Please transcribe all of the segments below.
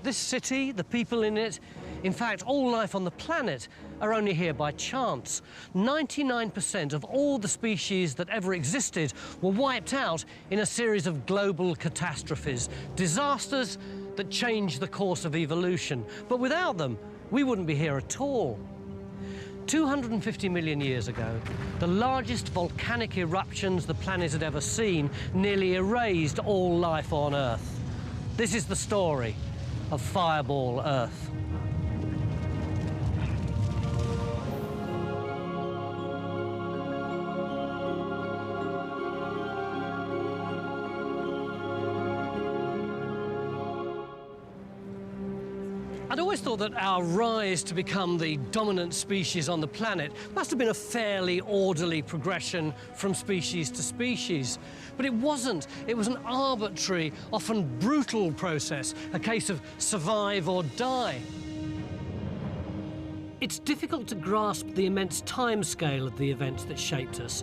This city, the people in it, in fact, all life on the planet are only here by chance. 99% of all the species that ever existed were wiped out in a series of global catastrophes, disasters that changed the course of evolution. But without them, we wouldn't be here at all. 250 million years ago, the largest volcanic eruptions the planet had ever seen nearly erased all life on Earth. This is the story of Fireball Earth. I'd always thought that our rise to become the dominant species on the planet must have been a fairly orderly progression from species to species. But it wasn't. It was an arbitrary, often brutal process, a case of survive or die. It's difficult to grasp the immense timescale of the events that shaped us.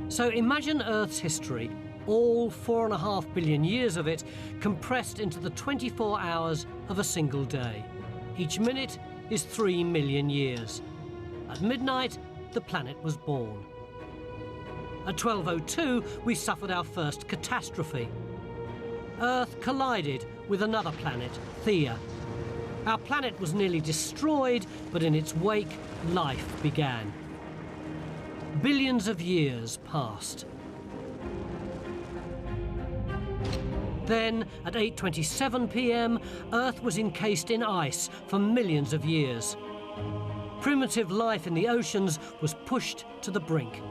So imagine Earth's history, all 4.5 billion years of it, compressed into the 24 hours of a single day. Each minute is 3 million years. At midnight, the planet was born. At 12:02, we suffered our first catastrophe. Earth collided with another planet, Theia. Our planet was nearly destroyed, but in its wake, life began. Billions of years passed. Then, at 8:27 p.m., Earth was encased in ice for millions of years. Primitive life in the oceans was pushed to the brink.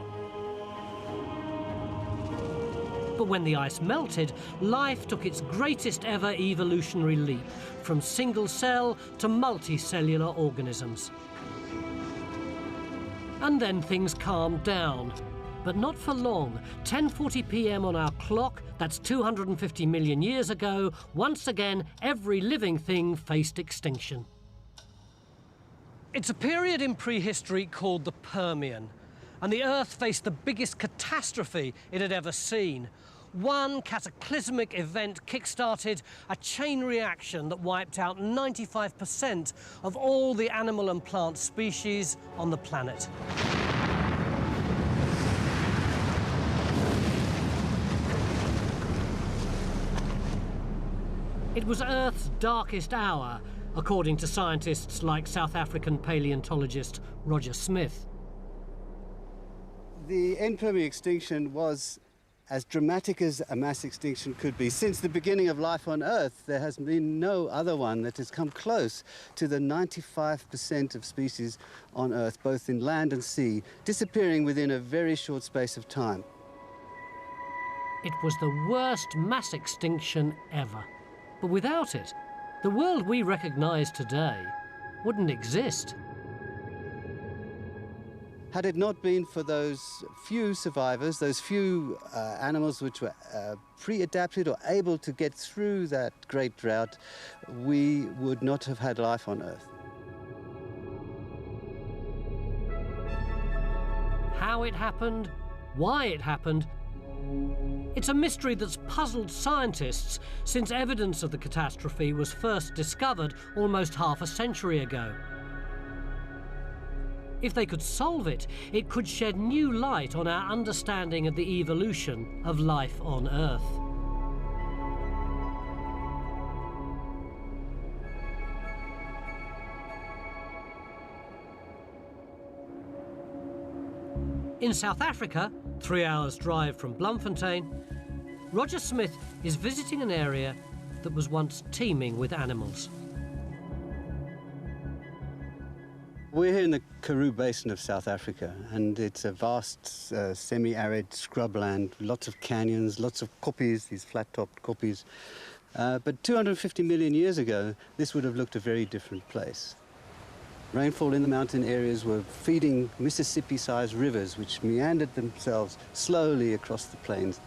But when the ice melted, life took its greatest ever evolutionary leap, from single-cell to multicellular organisms. And then things calmed down. But not for long. 10:40 p.m. on our clock, that's 250 million years ago, once again, every living thing faced extinction. It's a period in prehistory called the Permian, and the Earth faced the biggest catastrophe it had ever seen. One cataclysmic event kick-started a chain reaction that wiped out 95% of all the animal and plant species on the planet. It was Earth's darkest hour, according to scientists like South African paleontologist Roger Smith. The end Permian extinction was as dramatic as a mass extinction could be. Since the beginning of life on Earth, there has been no other one that has come close to the 95% of species on Earth, both in land and sea, disappearing within a very short space of time. It was the worst mass extinction ever. But without it, the world we recognise today wouldn't exist. Had it not been for those few survivors, those few animals which were pre-adapted or able to get through that great drought, we would not have had life on Earth. How it happened, why it happened, it's a mystery that's puzzled scientists since evidence of the catastrophe was first discovered almost half a century ago. If they could solve it, it could shed new light on our understanding of the evolution of life on Earth. In South Africa, 3 hours' drive from Bloemfontein, Roger Smith is visiting an area that was once teeming with animals. We're here in the Karoo Basin of South Africa, and it's a vast semi-arid scrubland, lots of canyons, lots of koppies, these flat-topped koppies. But 250 million years ago, this would have looked a very different place. Rainfall in the mountain areas were feeding Mississippi-sized rivers, which meandered themselves slowly across the plains.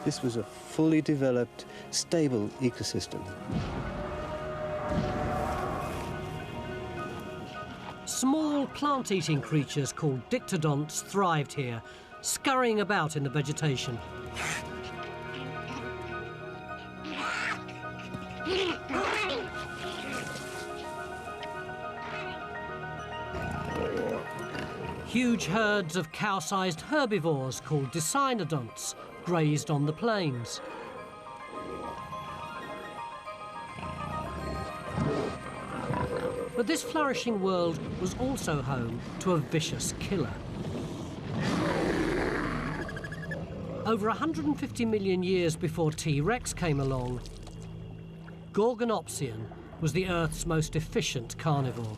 This was a fully developed, stable ecosystem. Small plant-eating creatures called dictodonts thrived here, scurrying about in the vegetation. Huge herds of cow-sized herbivores called dicynodonts grazed on the plains. But this flourishing world was also home to a vicious killer. Over 150 million years before T-Rex came along, Gorgonopsian was the Earth's most efficient carnivore.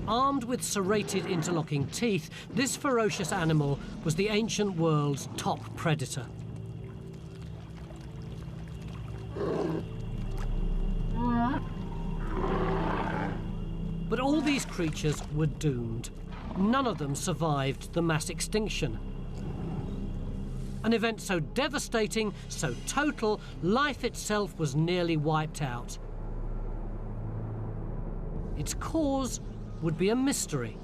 Armed with serrated interlocking teeth, this ferocious animal was the ancient world's top predator. But all these creatures were doomed. None of them survived the mass extinction. An event so devastating, so total, life itself was nearly wiped out. Its cause would be a mystery.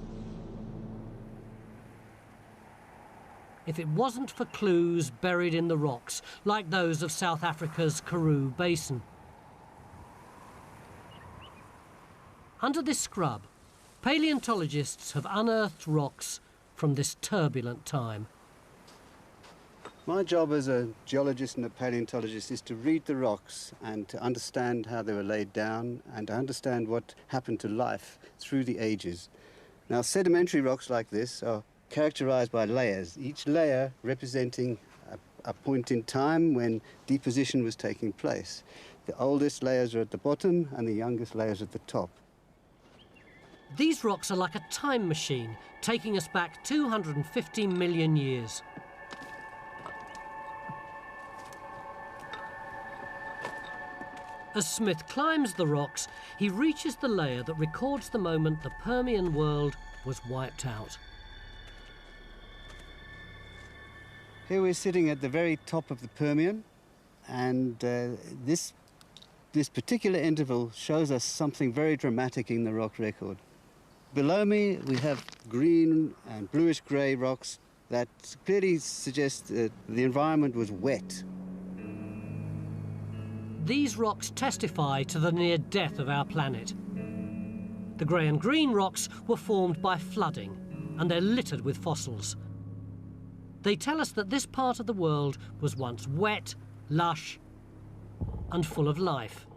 If it wasn't for clues buried in the rocks, like those of South Africa's Karoo Basin. Under this scrub, paleontologists have unearthed rocks from this turbulent time. My job as a geologist and a paleontologist is to read the rocks and to understand how they were laid down and to understand what happened to life through the ages. Now, sedimentary rocks like this are characterized by layers, each layer representing a point in time when deposition was taking place. The oldest layers are at the bottom and the youngest layers at the top. These rocks are like a time machine, taking us back 250 million years. As Smith climbs the rocks, he reaches the layer that records the moment the Permian world was wiped out. Here we're sitting at the very top of the Permian, and this particular interval shows us something very dramatic in the rock record. Below me, we have green and bluish-grey rocks that clearly suggest that the environment was wet. These rocks testify to the near death of our planet. The grey and green rocks were formed by flooding, and they're littered with fossils. They tell us that this part of the world was once wet, lush, and full of life.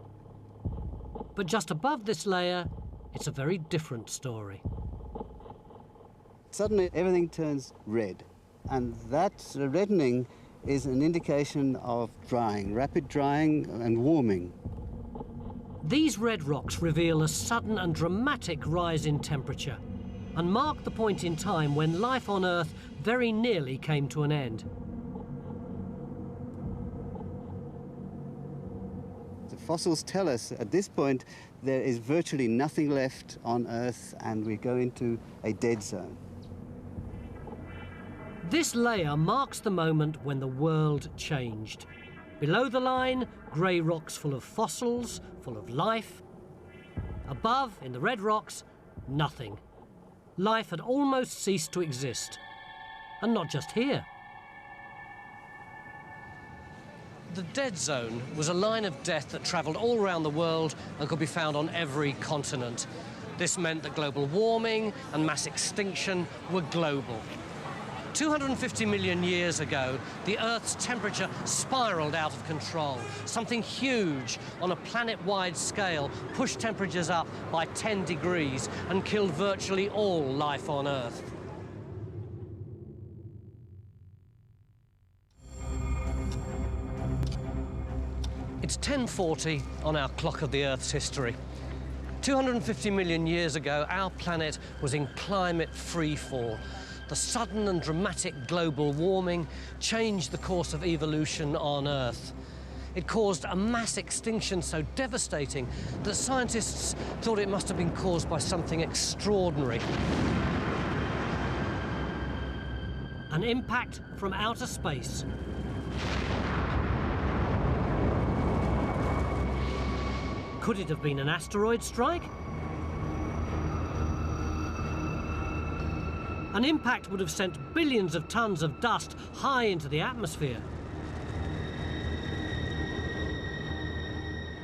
But just above this layer, it's a very different story. Suddenly, everything turns red, and that reddening is an indication of drying, rapid drying and warming. These red rocks reveal a sudden and dramatic rise in temperature and mark the point in time when life on Earth very nearly came to an end. The fossils tell us at this point there is virtually nothing left on Earth and we go into a dead zone. This layer marks the moment when the world changed. Below the line, grey rocks full of fossils, full of life. Above, in the red rocks, nothing. Life had almost ceased to exist. And not just here. The dead zone was a line of death that travelled all around the world and could be found on every continent. This meant that global warming and mass extinction were global. 250 million years ago, the Earth's temperature spiraled out of control. Something huge on a planet-wide scale pushed temperatures up by 10 degrees and killed virtually all life on Earth. It's 10:40 on our clock of the Earth's history. 250 million years ago, our planet was in climate freefall. The sudden and dramatic global warming changed the course of evolution on Earth. It caused a mass extinction so devastating that scientists thought it must have been caused by something extraordinary. An impact from outer space. Could it have been an asteroid strike? An impact would have sent billions of tons of dust high into the atmosphere.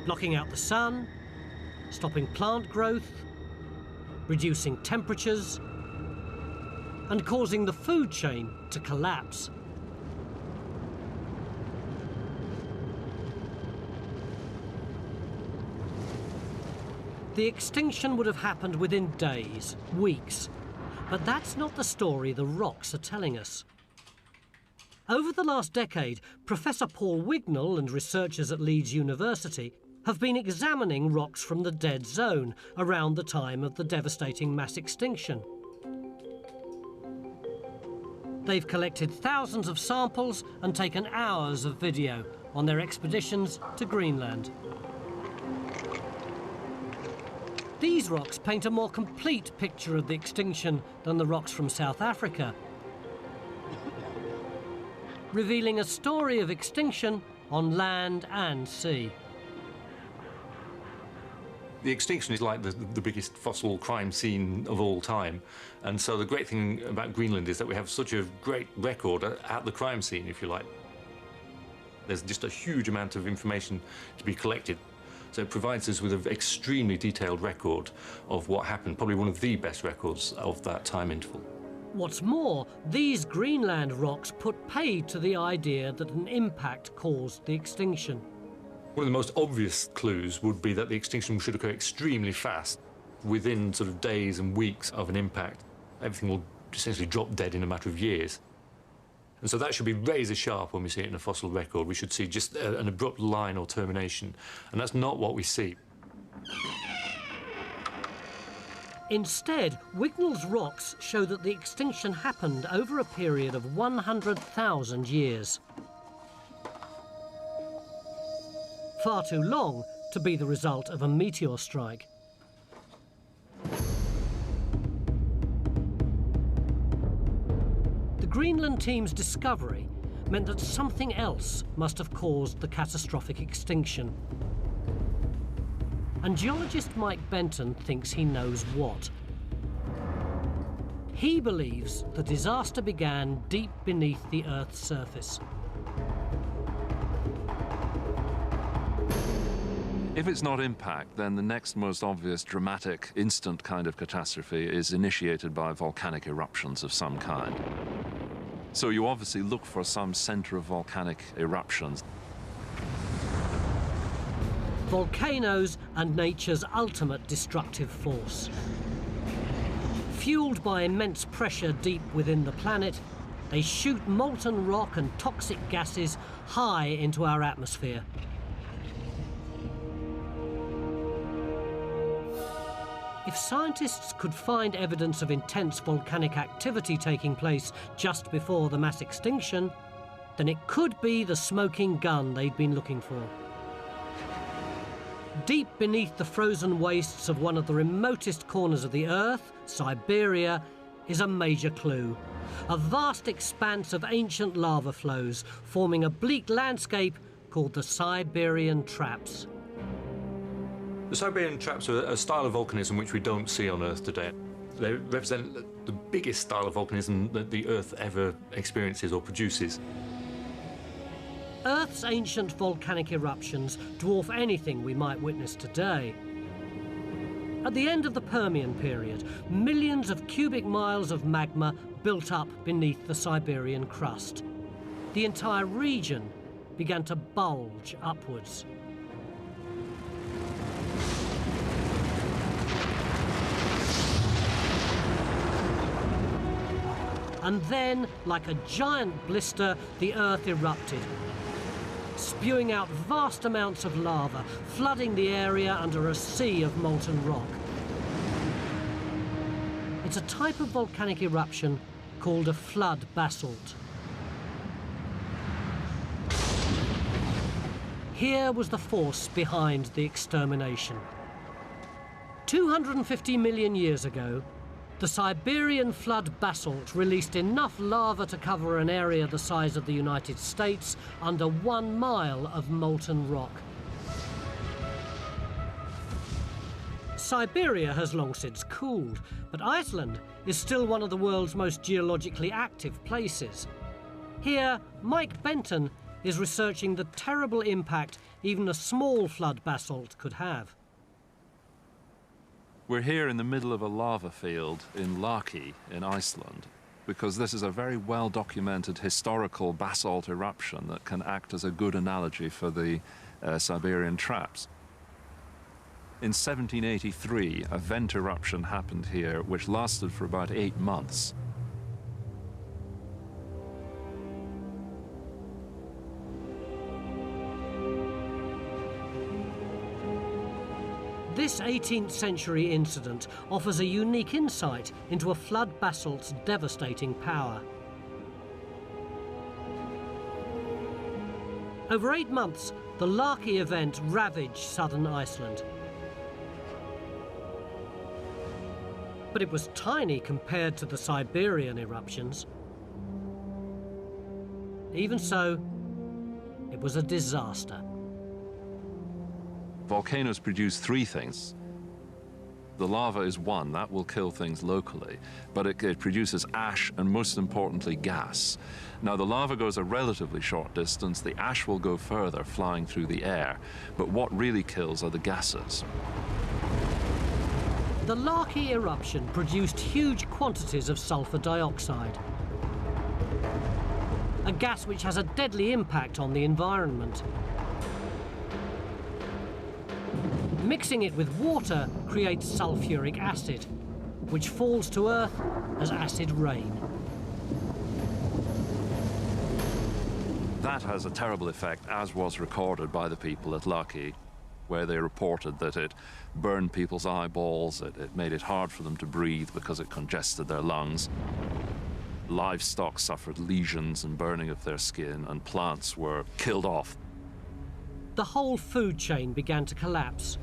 blocking out the sun, stopping plant growth, reducing temperatures, and causing the food chain to collapse. The extinction would have happened within days, weeks, but that's not the story the rocks are telling us. Over the last decade, Professor Paul Wignall and researchers at Leeds University have been examining rocks from the dead zone around the time of the devastating mass extinction. They've collected thousands of samples and taken hours of video on their expeditions to Greenland. These rocks paint a more complete picture of the extinction than the rocks from South Africa, revealing a story of extinction on land and sea. The extinction is like the biggest fossil crime scene of all time. And so the great thing about Greenland is that we have such a great record at the crime scene, if you like. There's just a huge amount of information to be collected. So it provides us with an extremely detailed record of what happened, probably one of the best records of that time interval. What's more, these Greenland rocks put paid to the idea that an impact caused the extinction. One of the most obvious clues would be that the extinction should occur extremely fast, within sort of days and weeks of an impact. Everything will essentially drop dead in a matter of years. And so that should be razor sharp when we see it in a fossil record. We should see just an abrupt line or termination, and that's not what we see. Instead, Wignall's rocks show that the extinction happened over a period of 100,000 years. Far too long to be the result of a meteor strike. The Greenland team's discovery meant that something else must have caused the catastrophic extinction. And geologist Mike Benton thinks he knows what. He believes the disaster began deep beneath the Earth's surface. If it's not impact, then the next most obvious, dramatic, instant kind of catastrophe is initiated by volcanic eruptions of some kind. So you obviously look for some center of volcanic eruptions. Volcanoes and nature's ultimate destructive force. Fueled by immense pressure deep within the planet, they shoot molten rock and toxic gases high into our atmosphere. If scientists could find evidence of intense volcanic activity taking place just before the mass extinction, then it could be the smoking gun they'd been looking for. Deep beneath the frozen wastes of one of the remotest corners of the Earth, Siberia, is a major clue. A vast expanse of ancient lava flows forming a bleak landscape called the Siberian Traps. The Siberian Traps are a style of volcanism which we don't see on Earth today. They represent the biggest style of volcanism that the Earth ever experiences or produces. Earth's ancient volcanic eruptions dwarf anything we might witness today. At the end of the Permian period, millions of cubic miles of magma built up beneath the Siberian crust. The entire region began to bulge upwards. And then, like a giant blister, the Earth erupted, spewing out vast amounts of lava, flooding the area under a sea of molten rock. It's a type of volcanic eruption called a flood basalt. Here was the force behind the extermination. 250 million years ago, the Siberian flood basalt released enough lava to cover an area the size of the United States under 1 mile of molten rock. Siberia has long since cooled, but Iceland is still one of the world's most geologically active places. Here, Mike Benton is researching the terrible impact even a small flood basalt could have. We're here in the middle of a lava field in Laki in Iceland, because this is a very well-documented historical basalt eruption that can act as a good analogy for the Siberian traps. In 1783, a vent eruption happened here which lasted for about 8 months. This 18th century incident offers a unique insight into a flood basalt's devastating power. Over 8 months, the Laki event ravaged southern Iceland. But it was tiny compared to the Siberian eruptions. Even so, it was a disaster. Volcanoes produce 3 things. The lava is one, that will kill things locally, but it produces ash and, most importantly, gas. Now, the lava goes a relatively short distance, the ash will go further, flying through the air, but what really kills are the gases. The Laki eruption produced huge quantities of sulfur dioxide, a gas which has a deadly impact on the environment. Mixing it with water creates sulfuric acid, which falls to Earth as acid rain. That has a terrible effect, as was recorded by the people at Laki, where they reported that it burned people's eyeballs, it made it hard for them to breathe because it congested their lungs. Livestock suffered lesions and burning of their skin, and plants were killed off. The whole food chain began to collapse.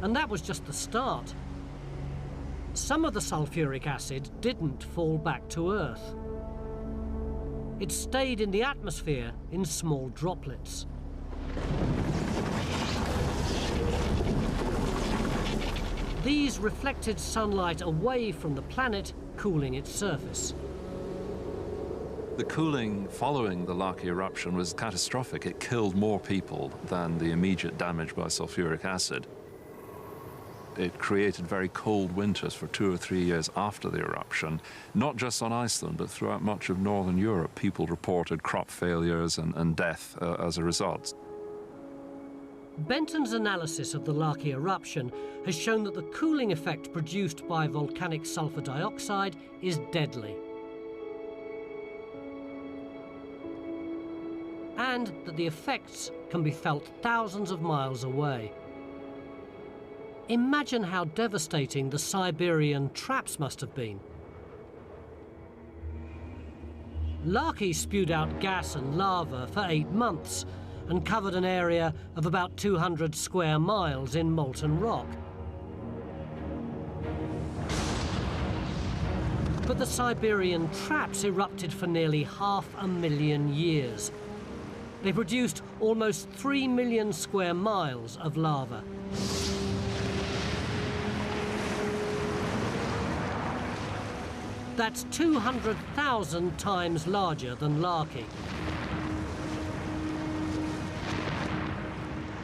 And that was just the start. Some of the sulfuric acid didn't fall back to Earth. It stayed in the atmosphere in small droplets. These reflected sunlight away from the planet, cooling its surface. The cooling following the Laki eruption was catastrophic. It killed more people than the immediate damage by sulfuric acid. It created very cold winters for 2 or 3 years after the eruption. Not just on Iceland, but throughout much of Northern Europe, people reported crop failures and death as a result. Benton's analysis of the Laki eruption has shown that the cooling effect produced by volcanic sulfur dioxide is deadly. And that the effects can be felt thousands of miles away. Imagine how devastating the Siberian traps must have been. Laki spewed out gas and lava for 8 months and covered an area of about 200 square miles in molten rock. But the Siberian traps erupted for nearly 500,000 years. They produced almost 3 million square miles of lava. That's 200,000 times larger than Laki.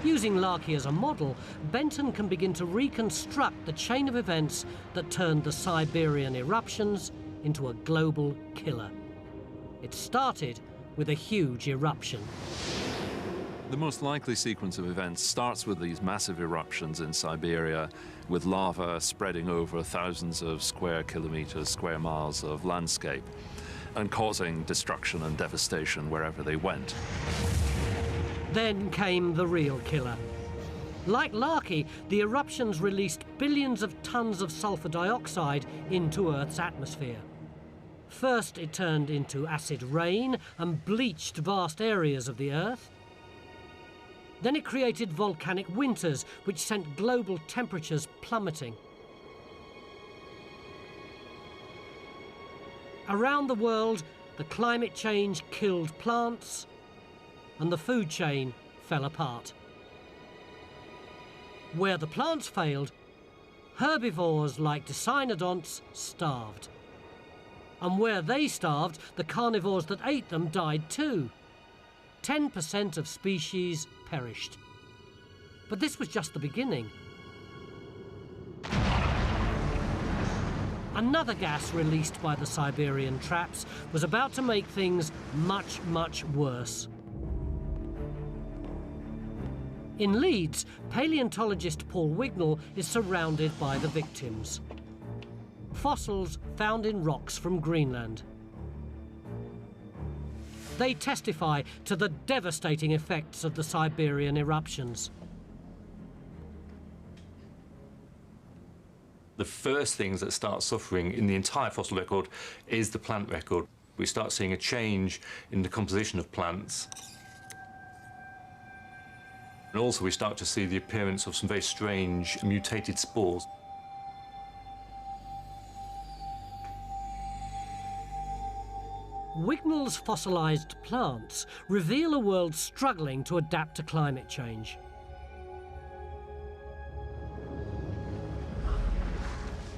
Using Laki as a model, Benton can begin to reconstruct the chain of events that turned the Siberian eruptions into a global killer. It started with a huge eruption. The most likely sequence of events starts with these massive eruptions in Siberia, with lava spreading over thousands of square kilometers, square miles of landscape, and causing destruction and devastation wherever they went. Then came the real killer. Like Laki, the eruptions released billions of tons of sulfur dioxide into Earth's atmosphere. First, it turned into acid rain and bleached vast areas of the Earth. Then it created volcanic winters, which sent global temperatures plummeting. Around the world, the climate change killed plants, and the food chain fell apart. Where the plants failed, herbivores like Dicynodonts starved. And where they starved, the carnivores that ate them died too. 10% of species perished. But this was just the beginning. Another gas released by the Siberian traps was about to make things much, much worse. In Leeds, paleontologist Paul Wignall is surrounded by the victims. Fossils found in rocks from Greenland. They testify to the devastating effects of the Siberian eruptions. The first things that start suffering in the entire fossil record is the plant record. We start seeing a change in the composition of plants. And also we start to see the appearance of some very strange mutated spores. Wignall's fossilised plants reveal a world struggling to adapt to climate change.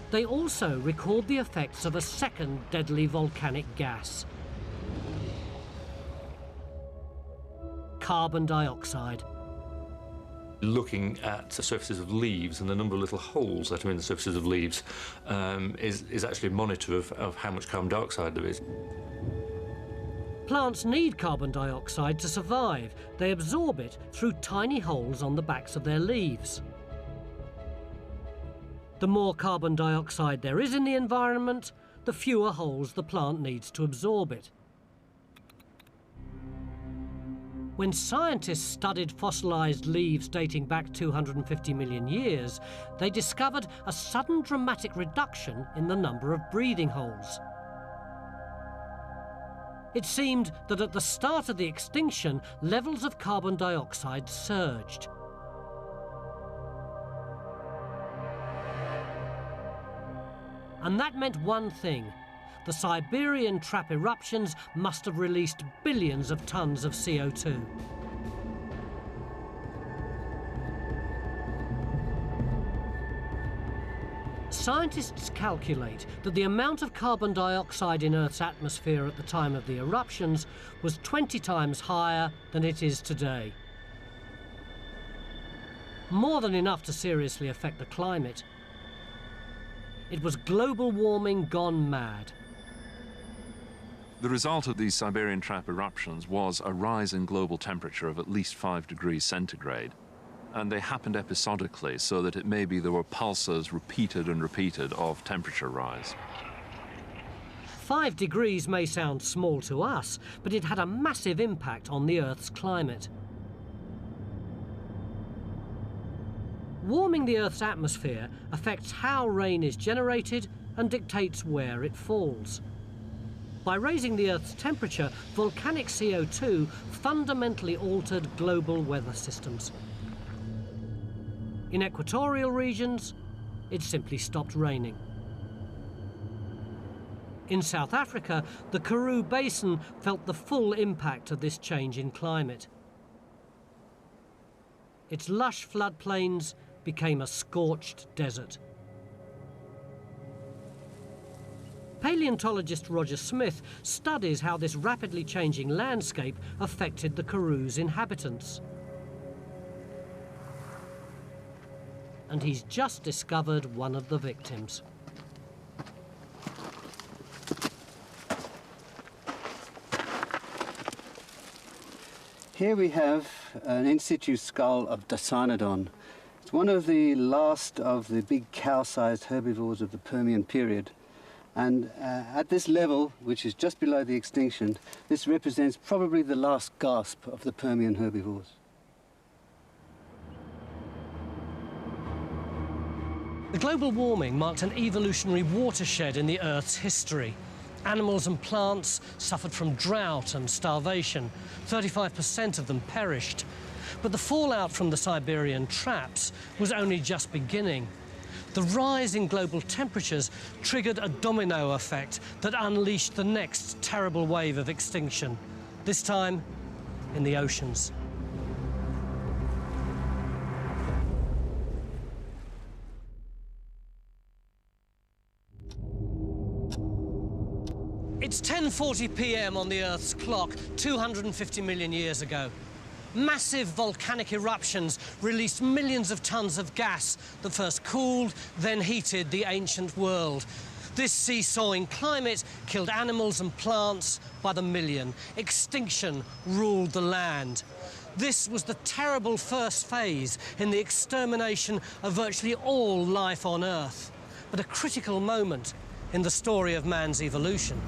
They also record the effects of a second deadly volcanic gas: carbon dioxide. Looking at the surfaces of leaves and the number of little holes that are in the surfaces of leaves is actually a monitor of how much carbon dioxide there is. Plants need carbon dioxide to survive. They absorb it through tiny holes on the backs of their leaves. The more carbon dioxide there is in the environment, the fewer holes the plant needs to absorb it. When scientists studied fossilised leaves dating back 250 million years, they discovered a sudden dramatic reduction in the number of breathing holes. It seemed that at the start of the extinction, levels of carbon dioxide surged. And that meant one thing: the Siberian trap eruptions must have released billions of tons of CO2. Scientists calculate that the amount of carbon dioxide in Earth's atmosphere at the time of the eruptions was 20 times higher than it is today. More than enough to seriously affect the climate. It was global warming gone mad. The result of these Siberian trap eruptions was a rise in global temperature of at least 5 degrees centigrade. And they happened episodically, so that it may be there were pulses repeated and repeated of temperature rise. 5 degrees may sound small to us, but it had a massive impact on the Earth's climate. Warming the Earth's atmosphere affects how rain is generated and dictates where it falls. By raising the Earth's temperature, volcanic CO2 fundamentally altered global weather systems. In equatorial regions, it simply stopped raining. In South Africa, the Karoo Basin felt the full impact of this change in climate. Its lush floodplains became a scorched desert. Paleontologist Roger Smith studies how this rapidly changing landscape affected the Karoo's inhabitants. And he's just discovered one of the victims. Here we have an in situ skull of Dicynodon. It's one of the last of the big cow-sized herbivores of the Permian period. And at this level, which is just below the extinction, this represents probably the last gasp of the Permian herbivores. The global warming marked an evolutionary watershed in the Earth's history. Animals and plants suffered from drought and starvation. 35% of them perished. But the fallout from the Siberian traps was only just beginning. The rise in global temperatures triggered a domino effect that unleashed the next terrible wave of extinction, this time in the oceans. It's 10:40 p.m. on the Earth's clock, 250 million years ago. Massive volcanic eruptions released millions of tons of gas that first cooled, then heated the ancient world. This seesawing climate killed animals and plants by the million. Extinction ruled the land. This was the terrible first phase in the extermination of virtually all life on Earth, but a critical moment in the story of man's evolution.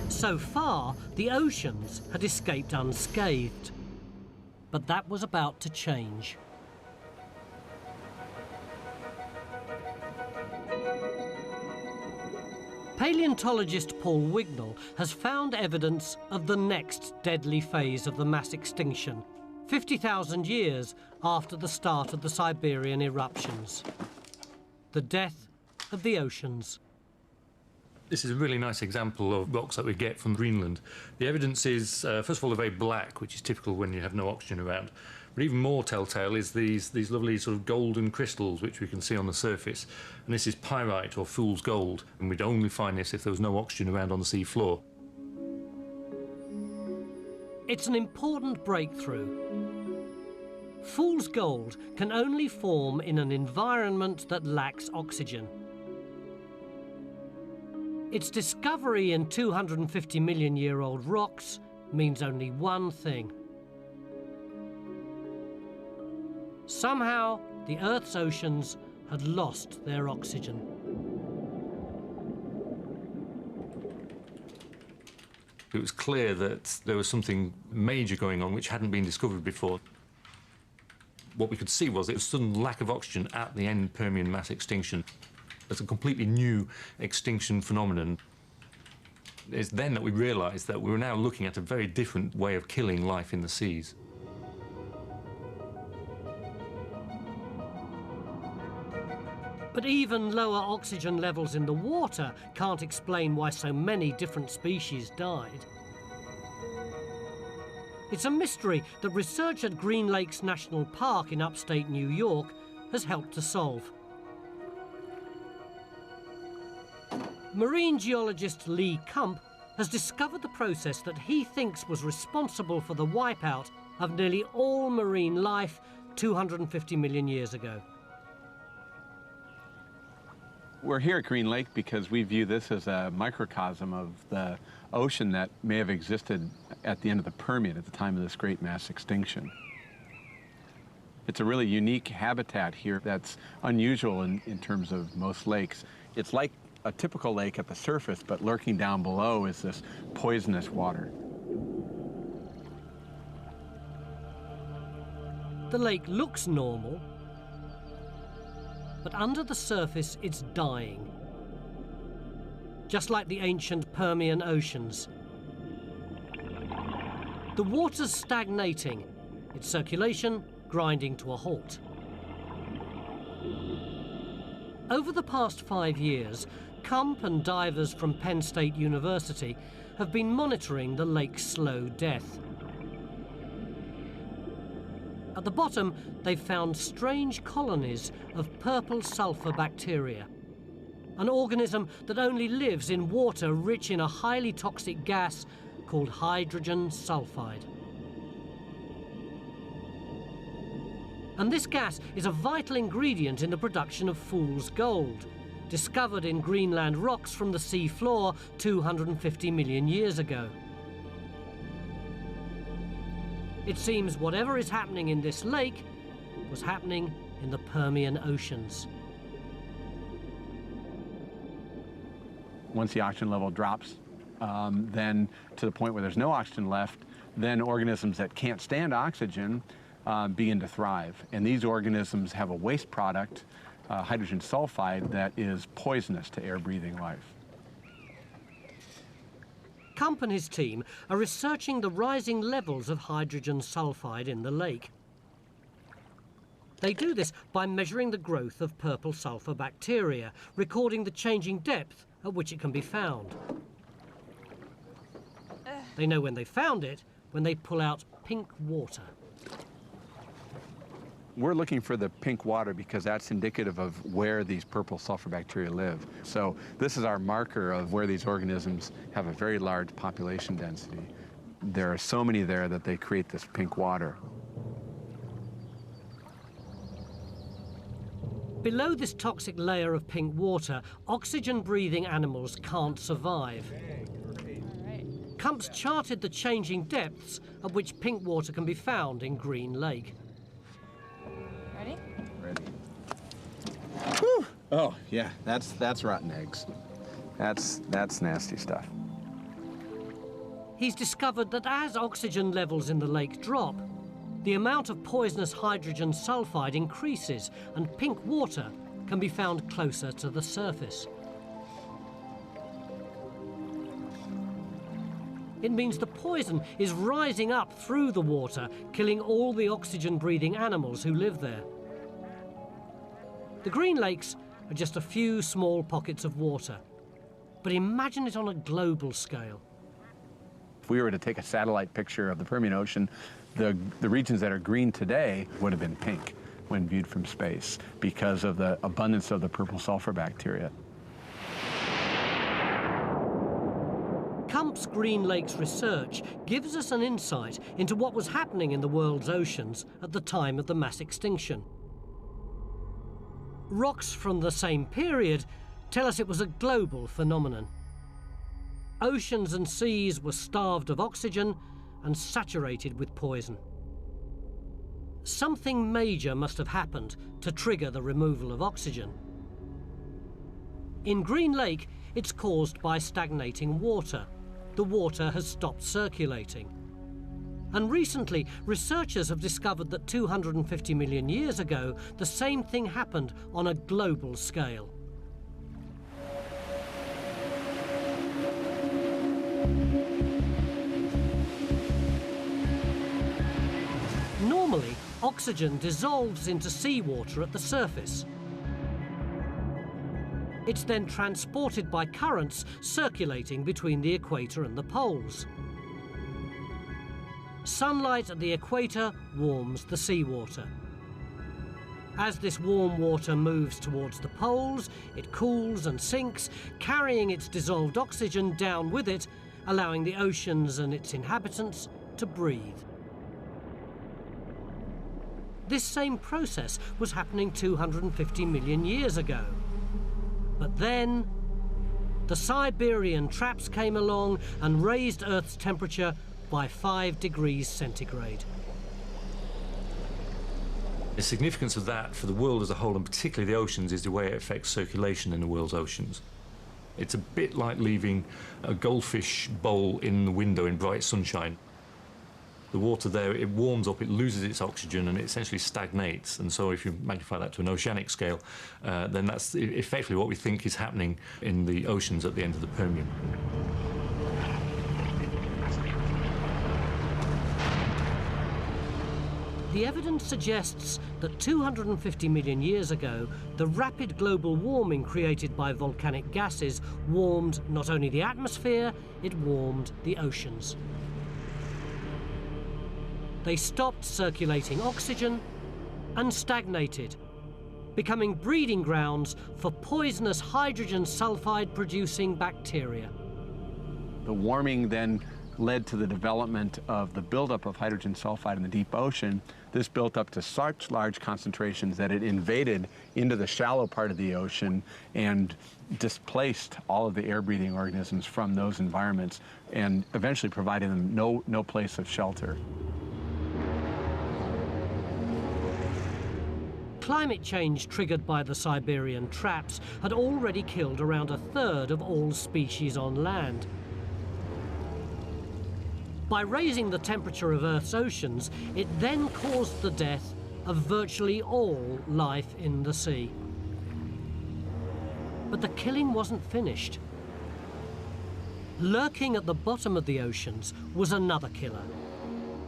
So far, the oceans had escaped unscathed. But that was about to change. Paleontologist Paul Wignall has found evidence of the next deadly phase of the mass extinction, 50,000 years after the start of the Siberian eruptions. The death of the oceans. This is a really nice example of rocks that we get from Greenland. The evidence is, first of all, they're very black, which is typical when you have no oxygen around. But even more telltale is these lovely sort of golden crystals, which we can see on the surface. And this is pyrite, or fool's gold. And we'd only find this if there was no oxygen around on the sea floor. It's an important breakthrough. Fool's gold can only form in an environment that lacks oxygen. Its discovery in 250-million-year-old rocks means only one thing. Somehow, the Earth's oceans had lost their oxygen. It was clear that there was something major going on which hadn't been discovered before. What we could see was a sudden lack of oxygen at the end Permian mass extinction. It's a completely new extinction phenomenon. It's then that we realised that we were now looking at a very different way of killing life in the seas. But even lower oxygen levels in the water can't explain why so many different species died. It's a mystery that research at Green Lakes National Park in upstate New York has helped to solve. Marine geologist Lee Kump has discovered the process that he thinks was responsible for the wipeout of nearly all marine life 250 million years ago. We're here at Green Lake because we view this as a microcosm of the ocean that may have existed at the end of the Permian at the time of this great mass extinction. It's a really unique habitat here that's unusual in terms of most lakes. It's like a typical lake at the surface, but lurking down below is this poisonous water. The lake looks normal, but under the surface it's dying. Just like the ancient Permian oceans. The water's stagnating, its circulation grinding to a halt. Over the past 5 years, Kump and divers from Penn State University have been monitoring the lake's slow death. At the bottom, they've found strange colonies of purple sulfur bacteria, an organism that only lives in water rich in a highly toxic gas called hydrogen sulfide. And this gas is a vital ingredient in the production of fool's gold, discovered in Greenland rocks from the sea floor 250 million years ago. It seems whatever is happening in this lake was happening in the Permian oceans. Once the oxygen level drops, then to the point where there's no oxygen left, then organisms that can't stand oxygen begin to thrive. And these organisms have a waste product, hydrogen sulfide, that is poisonous to air-breathing life. Kump and his team are researching the rising levels of hydrogen sulfide in the lake. They do this by measuring the growth of purple sulfur bacteria, recording the changing depth at which it can be found. They know when they found it when they pull out pink water. We're looking for the pink water because that's indicative of where these purple sulfur bacteria live. So this is our marker of where these organisms have a very large population density. There are so many there that they create this pink water. Below this toxic layer of pink water, oxygen-breathing animals can't survive. Kumps charted the changing depths at which pink water can be found in Green Lake. Ready? Ready. Whew. Oh, yeah, that's rotten eggs. That's nasty stuff. He's discovered that as oxygen levels in the lake drop, the amount of poisonous hydrogen sulfide increases and pink water can be found closer to the surface. It means the poison is rising up through the water, killing all the oxygen-breathing animals who live there. The Green Lakes are just a few small pockets of water, but imagine it on a global scale. If we were to take a satellite picture of the Permian Ocean, the regions that are green today would have been pink when viewed from space because of the abundance of the purple sulfur bacteria. Kumps Green Lakes research gives us an insight into what was happening in the world's oceans at the time of the mass extinction. Rocks from the same period tell us it was a global phenomenon. Oceans and seas were starved of oxygen and saturated with poison. Something major must have happened to trigger the removal of oxygen. In Green Lake, it's caused by stagnating water. The water has stopped circulating. And recently, researchers have discovered that 250 million years ago, the same thing happened on a global scale. Normally, oxygen dissolves into seawater at the surface. It's then transported by currents circulating between the equator and the poles. Sunlight at the equator warms the seawater. As this warm water moves towards the poles, it cools and sinks, carrying its dissolved oxygen down with it, allowing the oceans and its inhabitants to breathe. This same process was happening 250 million years ago. But then, the Siberian traps came along and raised Earth's temperature by 5 degrees centigrade. The significance of that for the world as a whole, and particularly the oceans, is the way it affects circulation in the world's oceans. It's a bit like leaving a goldfish bowl in the window in bright sunshine. The water there, it warms up, it loses its oxygen, and it essentially stagnates. And so if you magnify that to an oceanic scale, then that's effectively what we think is happening in the oceans at the end of the Permian. The evidence suggests that 250 million years ago, the rapid global warming created by volcanic gases warmed not only the atmosphere, it warmed the oceans. They stopped circulating oxygen and stagnated, becoming breeding grounds for poisonous hydrogen sulfide producing bacteria. The warming then led to the development of the buildup of hydrogen sulfide in the deep ocean. This built up to such large concentrations that it invaded into the shallow part of the ocean and displaced all of the air-breathing organisms from those environments and eventually providing them no place of shelter. Climate change triggered by the Siberian traps had already killed around 1/3 of all species on land. By raising the temperature of Earth's oceans, it then caused the death of virtually all life in the sea. But the killing wasn't finished. Lurking at the bottom of the oceans was another killer,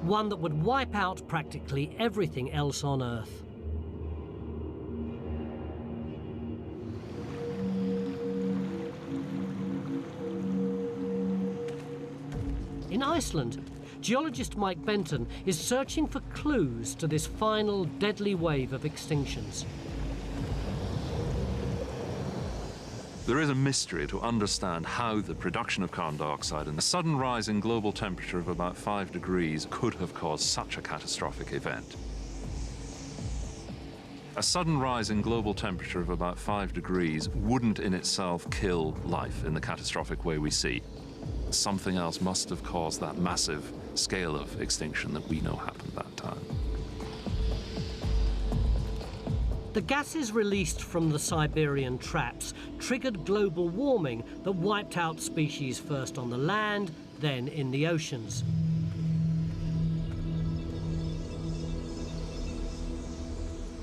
one that would wipe out practically everything else on Earth. In Iceland, geologist Mike Benton is searching for clues to this final deadly wave of extinctions. There is a mystery to understand how the production of carbon dioxide and the sudden rise in global temperature of about 5 degrees could have caused such a catastrophic event. A sudden rise in global temperature of about 5 degrees wouldn't in itself kill life in the catastrophic way we see. Something else must have caused that massive scale of extinction that we know happened that time. The gases released from the Siberian traps triggered global warming that wiped out species first on the land, then in the oceans.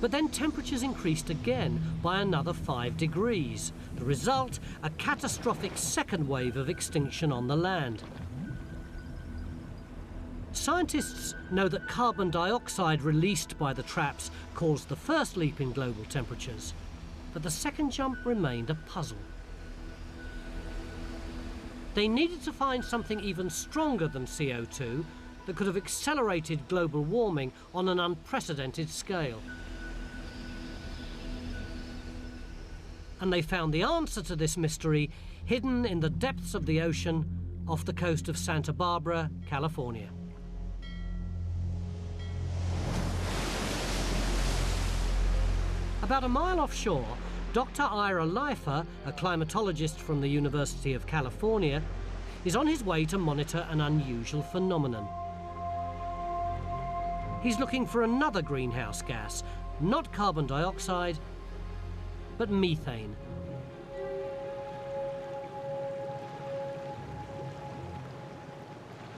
But then temperatures increased again by another 5 degrees. The result, a catastrophic second wave of extinction on the land. Scientists know that carbon dioxide released by the traps caused the first leap in global temperatures, but the second jump remained a puzzle. They needed to find something even stronger than CO2 that could have accelerated global warming on an unprecedented scale. And they found the answer to this mystery hidden in the depths of the ocean off the coast of Santa Barbara, California. About a mile offshore, Dr. Ira Leifer, a climatologist from the University of California, is on his way to monitor an unusual phenomenon. He's looking for another greenhouse gas, not carbon dioxide, but methane.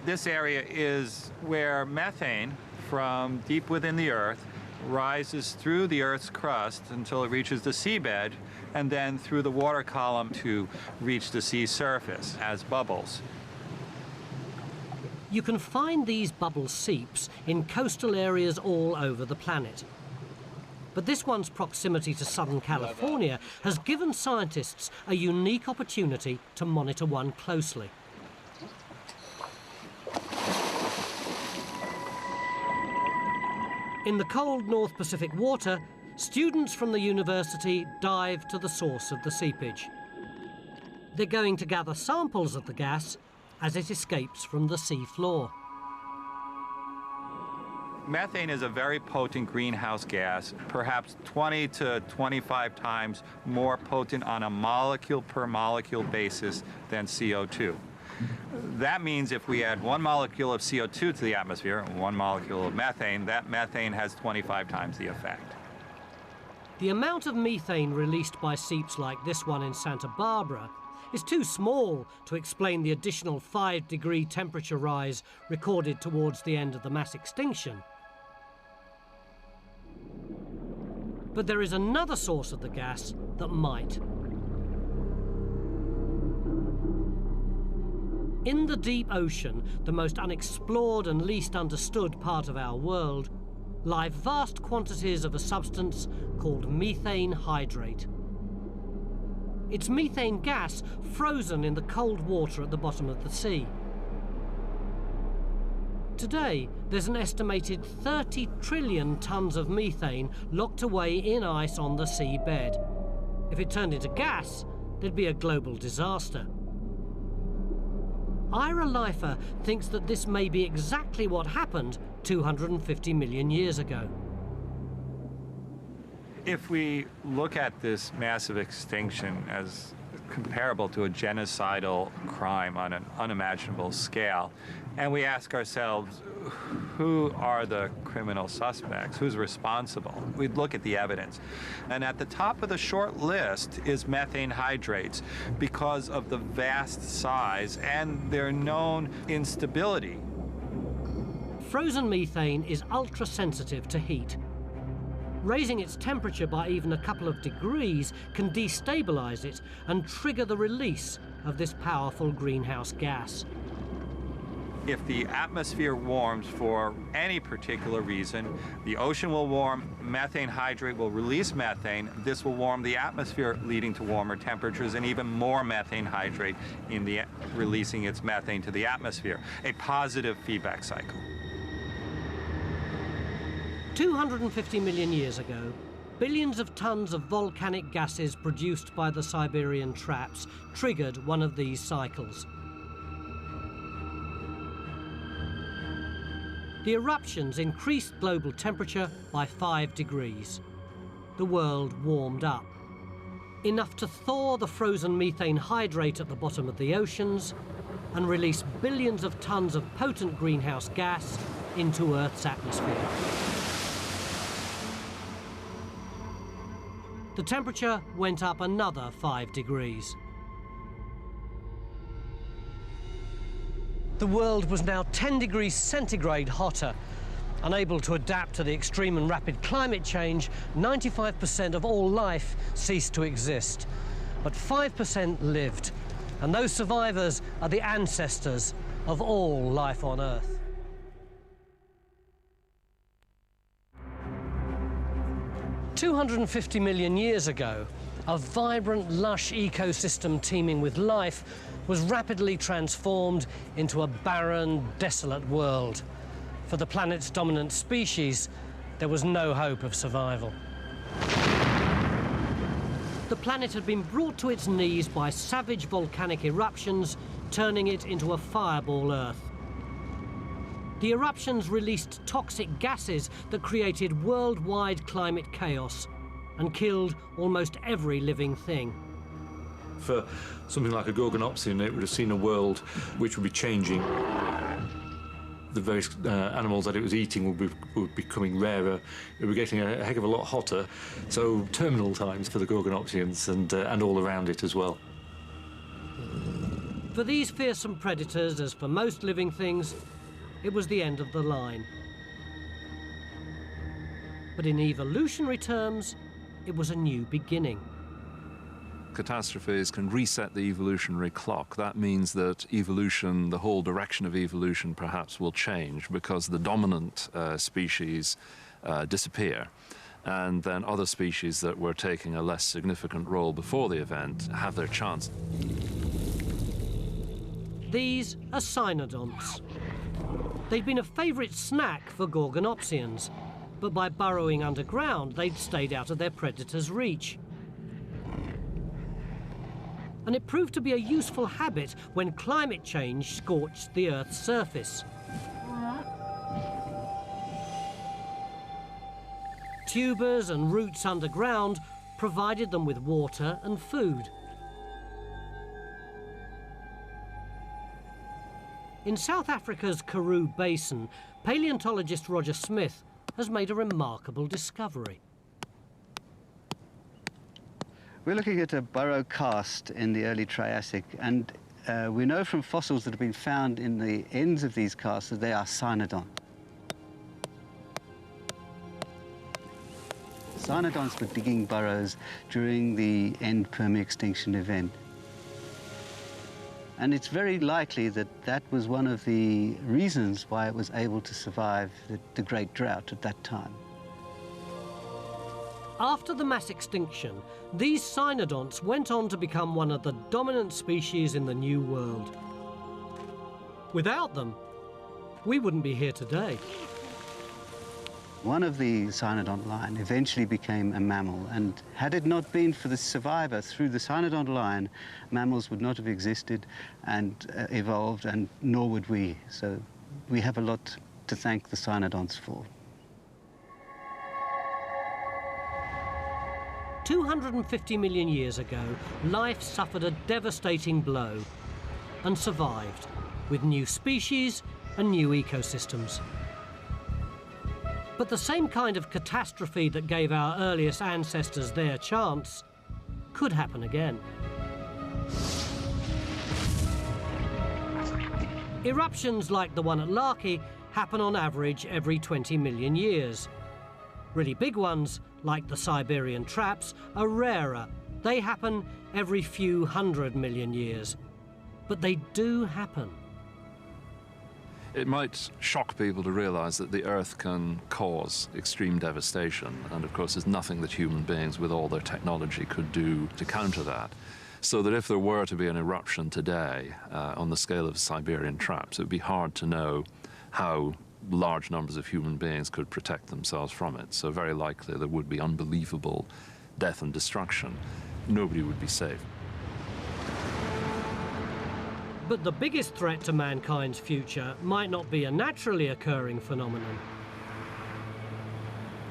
This area is where methane from deep within the Earth rises through the Earth's crust until it reaches the seabed, and then through the water column to reach the sea surface as bubbles. You can find these bubble seeps in coastal areas all over the planet. But this one's proximity to Southern California has given scientists a unique opportunity to monitor one closely. In the cold North Pacific water, students from the university dive to the source of the seepage. They're going to gather samples of the gas as it escapes from the sea floor. Methane is a very potent greenhouse gas, perhaps 20 to 25 times more potent on a molecule per molecule basis than CO2. That means if we add 1 molecule of CO2 to the atmosphere, 1 molecule of methane, that methane has 25 times the effect. The amount of methane released by seeps like this one in Santa Barbara is too small to explain the additional 5-degree temperature rise recorded towards the end of the mass extinction. But there is another source of the gas that might. In the deep ocean, the most unexplored and least understood part of our world, lie vast quantities of a substance called methane hydrate. It's methane gas frozen in the cold water at the bottom of the sea. Today, there's an estimated 30 trillion tons of methane locked away in ice on the seabed. If it turned into gas, there'd be a global disaster. Ira Leifer thinks that this may be exactly what happened 250 million years ago. If we look at this massive extinction as comparable to a genocidal crime on an unimaginable scale, and we ask ourselves, who are the criminal suspects? Who's responsible? We'd look at the evidence. And at the top of the short list is methane hydrates because of the vast size and their known instability. Frozen methane is ultra-sensitive to heat. Raising its temperature by even a couple of degrees can destabilize it and trigger the release of this powerful greenhouse gas. if the atmosphere warms for any particular reason, the ocean will warm, methane hydrate will release methane. This will warm the atmosphere, leading to warmer temperatures and even more methane hydrate in the releasing its methane to the atmosphere. A positive feedback cycle. 250 million years ago, billions of tons of volcanic gases produced by the Siberian traps triggered one of these cycles. The eruptions increased global temperature by 5 degrees. The world warmed up, enough to thaw the frozen methane hydrate at the bottom of the oceans and release billions of tons of potent greenhouse gas into Earth's atmosphere. The temperature went up another 5 degrees. The world was now 10 degrees centigrade hotter. Unable to adapt to the extreme and rapid climate change, 95% of all life ceased to exist. But 5% lived, and those survivors are the ancestors of all life on Earth. "250 million years ago, a vibrant, lush ecosystem teeming with life was rapidly transformed into a barren, desolate world. For the planet's dominant species, there was no hope of survival. The planet had been brought to its knees by savage volcanic eruptions, turning it into a fireball Earth. The eruptions released toxic gases that created worldwide climate chaos and killed almost every living thing. For something like a Gorgonopsian, it would have seen a world which would be changing. The various animals that it was eating would be becoming rarer. It would be getting a heck of a lot hotter. So terminal times for the Gorgonopsians and all around it as well. For these fearsome predators, as for most living things, it was the end of the line. But in evolutionary terms, it was a new beginning. Catastrophes can reset the evolutionary clock. That means that evolution, the whole direction of evolution perhaps will change because the dominant species disappear. And then other species that were taking a less significant role before the event have their chance. These are cynodonts. They'd been a favourite snack for Gorgonopsians, but by burrowing underground, they'd stayed out of their predators' reach. And it proved to be a useful habit when climate change scorched the Earth's surface. Tubers and roots underground provided them with water and food. In South Africa's Karoo Basin, paleontologist Roger Smith has made a remarkable discovery. We're looking at a burrow cast in the early Triassic, and we know from fossils that have been found in the ends of these casts that they are cynodont. Cynodonts were digging burrows during the end permi-extinction event. And it's very likely that that was one of the reasons why it was able to survive the Great Drought at that time. After the mass extinction, these cynodonts went on to become one of the dominant species in the New World. Without them, we wouldn't be here today. One of the cynodont line eventually became a mammal, and had it not been for the survivor through the cynodont line, mammals would not have existed and evolved, and nor would we. So we have a lot to thank the cynodonts for. 250 million years ago, life suffered a devastating blow and survived, with new species and new ecosystems. But the same kind of catastrophe that gave our earliest ancestors their chance could happen again. Eruptions like the one at Laki happen on average every 20 million years. Really big ones, like the Siberian traps, are rarer. They happen every few 100 million years. But they do happen. It might shock people to realize that the Earth can cause extreme devastation, and of course there's nothing that human beings with all their technology could do to counter that. So that if there were to be an eruption today on the scale of Siberian traps, it would be hard to know how large numbers of human beings could protect themselves from it. So very likely there would be unbelievable death and destruction. Nobody would be safe. But the biggest threat to mankind's future might not be a naturally occurring phenomenon.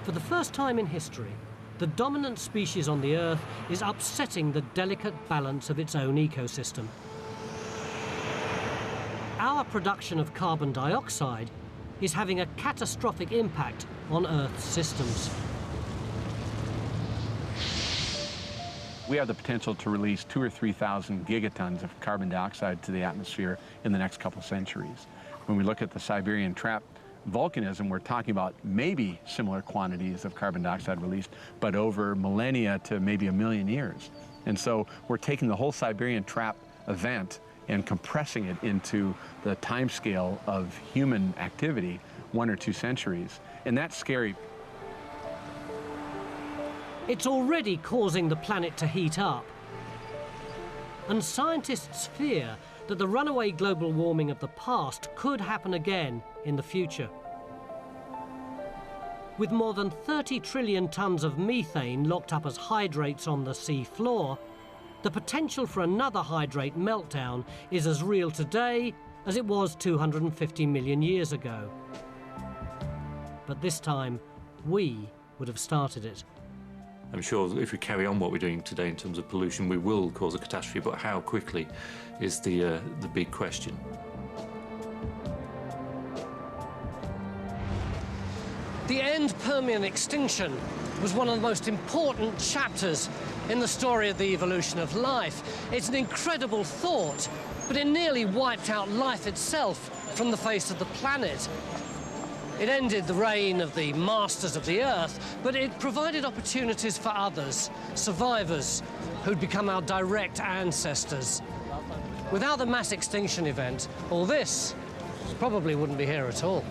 For the first time in history, the dominant species on the Earth is upsetting the delicate balance of its own ecosystem. Our production of carbon dioxide is having a catastrophic impact on Earth's systems. We have the potential to release 2,000 or 3,000 gigatons of carbon dioxide to the atmosphere in the next couple centuries. When we look at the Siberian trap volcanism, we're talking about maybe similar quantities of carbon dioxide released, but over millennia to maybe 1 million years. And so we're taking the whole Siberian trap event and compressing it into the timescale of human activity, 1 or 2 centuries. And that's scary. It's already causing the planet to heat up. And scientists fear that the runaway global warming of the past could happen again in the future. With more than 30 trillion tons of methane locked up as hydrates on the sea floor, the potential for another hydrate meltdown is as real today as it was 250 million years ago. But this time, we would have started it. I'm sure if we carry on what we're doing today in terms of pollution, we will cause a catastrophe, but how quickly is the big question. The end Permian extinction was one of the most important chapters in the story of the evolution of life. It's an incredible thought, but it nearly wiped out life itself from the face of the planet. It ended the reign of the masters of the Earth, but it provided opportunities for others, survivors, who'd become our direct ancestors. Without the mass extinction event, all this probably wouldn't be here at all.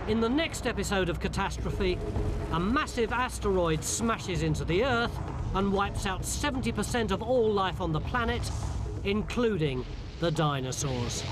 In the next episode of Catastrophe, a massive asteroid smashes into the Earth and wipes out 70% of all life on the planet, including the dinosaurs.